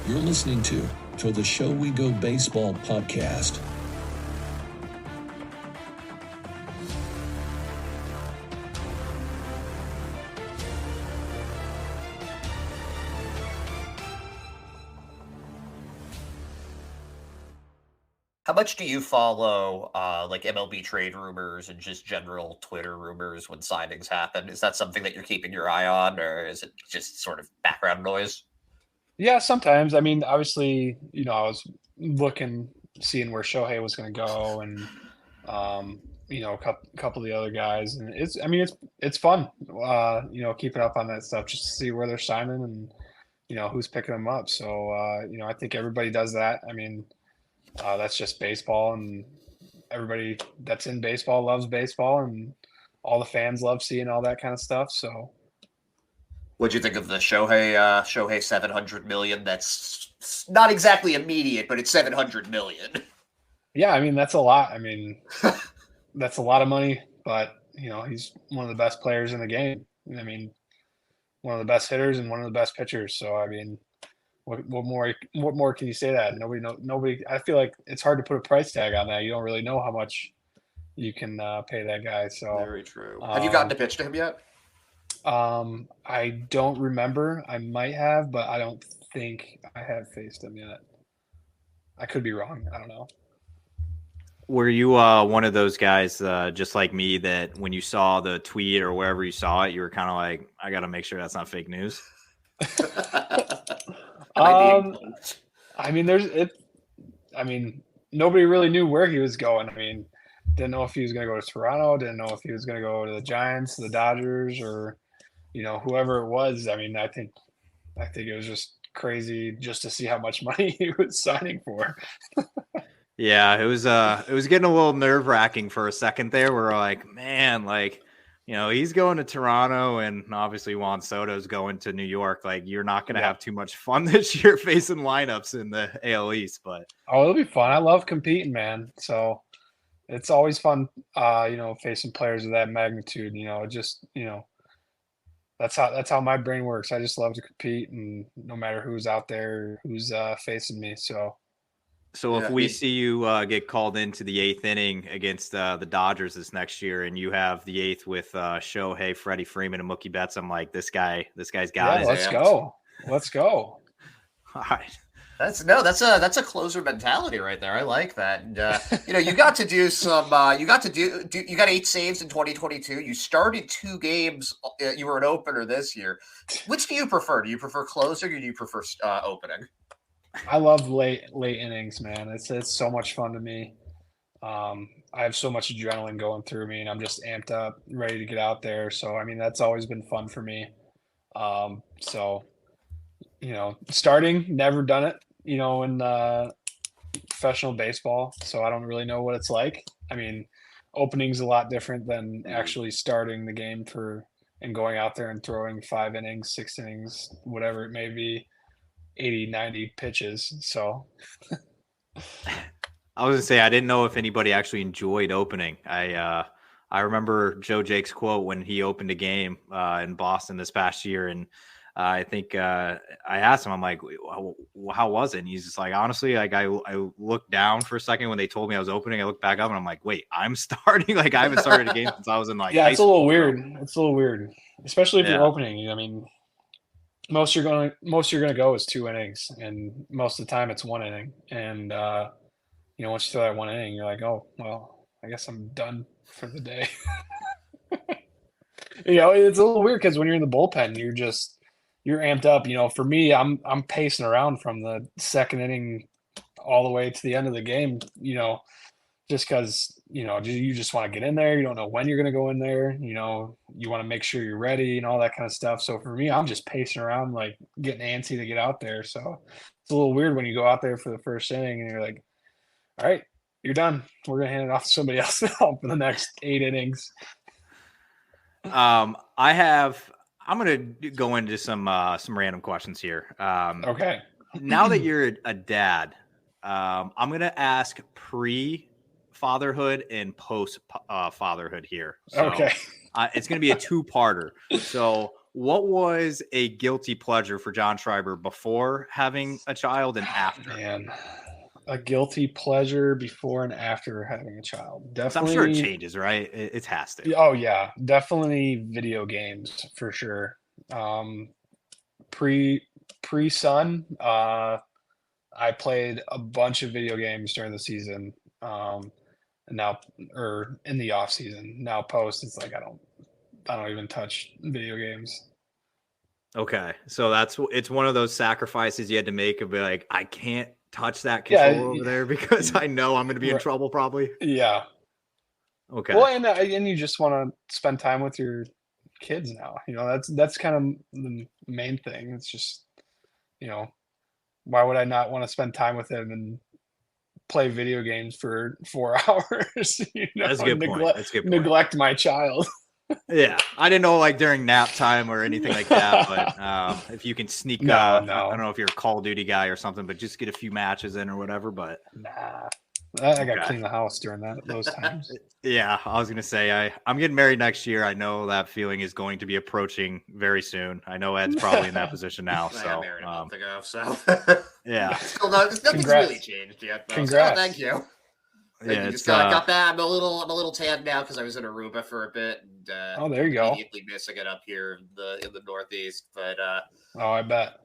You're listening to the Show We Go Baseball podcast. How much do you follow like MLB trade rumors and just general Twitter rumors when signings happen? Is that something that you're keeping your eye on, or is it just sort of background noise? Yeah, sometimes. I mean, obviously, I was seeing where Shohei was going to go, and a couple of the other guys, and it's fun, keeping up on that stuff just to see where they're signing and who's picking them up. So, I think everybody does that. I mean, that's just baseball, and everybody that's in baseball loves baseball, and all the fans love seeing all that kind of stuff. So. What'd you think of the Shohei 700 million? That's not exactly immediate, but it's 700 million. Yeah, I mean, that's a lot. I mean, that's a lot of money, but he's one of the best players in the game. I mean, one of the best hitters and one of the best pitchers. So I mean, what more can you say that? Nobody. I feel like it's hard to put a price tag on that. You don't really know how much you can pay that guy. So very true. Have you gotten to pitch to him yet? I don't remember. I might have, but I don't think I have faced him yet. I could be wrong. I don't know. Were you one of those guys, just like me, that when you saw the tweet or wherever you saw it, you were kind of like, I got to make sure that's not fake news? I mean, nobody really knew where he was going. I mean, didn't know if he was going to go to Toronto, didn't know if he was going to go to the Giants, the Dodgers, or whoever it was. I mean, I think it was just crazy just to see how much money he was signing for. Yeah, it was getting a little nerve-wracking for a second there. We're like, man, like, he's going to Toronto, and obviously Juan Soto's going to New York. Like, you're not going to have too much fun this year facing lineups in the AL East. But it'll be fun. I love competing, man. So it's always fun, facing players of that magnitude. That's how my brain works. I just love to compete, and no matter who's out there, who's facing me. So if we see you get called into the eighth inning against the Dodgers this next year, and you have the eighth with Shohei, Freddie Freeman, and Mookie Betts, I'm like, this guy's got it. Let's go. All right. That's a closer mentality right there. I like that. And, you got to do some. You got 8 saves in 2022. You started 2 games. You were an opener this year. Which do you prefer? Do you prefer closing, or do you prefer opening? I love late innings, man. It's so much fun to me. I have so much adrenaline going through me, and I'm just amped up, ready to get out there. So I mean, that's always been fun for me. Starting, never done it, in professional baseball, so I don't really know what it's like. I mean, opening's a lot different than actually starting the game and going out there and throwing 5 innings, 6 innings, whatever it may be. 80, 90 pitches. So I was gonna say, I didn't know if anybody actually enjoyed opening. I remember Joe Jake's quote when he opened a game in Boston this past year, and I think I asked him, I'm like, how was it? And he's just like, honestly, like I looked down for a second when they told me I was opening. I looked back up and I'm like, wait, I'm starting? Like, I haven't started a game since I was in like it's a little weird. It's a little weird, especially if you're opening. I mean, most you're gonna go is 2 innings, and most of the time it's 1 inning. And once you throw that 1 inning, you're like, oh well, I guess I'm done for the day. It's a little weird because when you're in the bullpen, you're amped up. For me, I'm pacing around from the 2nd inning all the way to the end of the game. Just because you just want to get in there. You don't know when you're going to go in there. You want to make sure you're ready and all that kind of stuff. So for me, I'm just pacing around, like getting antsy to get out there. So it's a little weird when you go out there for the 1st inning and you're like, all right, you're done. We're going to hand it off to somebody else now for the next 8 innings. I'm going to go into some random questions here. Okay. Now that you're a dad, I'm going to ask fatherhood and post fatherhood here. So, okay. It's going to be a 2-parter. So what was a guilty pleasure for John Schreiber before having a child and after? Man, a guilty pleasure before and after having a child. So I'm sure it Definitely. changes, right? It has to. Oh yeah, definitely video games for sure. Pre son, I played a bunch of video games during the season. And now, or in the off season. Now post, it's like I don't even touch video games. Okay, so it's one of those sacrifices you had to make of like, I can't touch that controller over there because I know I'm going to be in trouble probably. Yeah. Okay. Well, and you just want to spend time with your kids now. That's kind of the main thing. It's just, why would I not want to spend time with them and play video games for 4 hours? That's a good point. That's a good point. Neglect my child. Yeah, I didn't know like during nap time or anything like that, but if you can sneak, No. I don't know if you're a Call of Duty guy or something, but just get a few matches in or whatever. But nah, I got to clean the house during those times. Yeah, I was gonna say I'm getting married next year. I know that feeling is going to be approaching very soon. I know Ed's probably in that position now. I So got married a month ago, so yeah, still nothing's really changed yet. Though. Congrats. So, thank you. Yeah, Just got that. I'm a little tanned now because I was in Aruba for a bit. And, there you go. Immediately missing it up here in the Northeast, but I bet.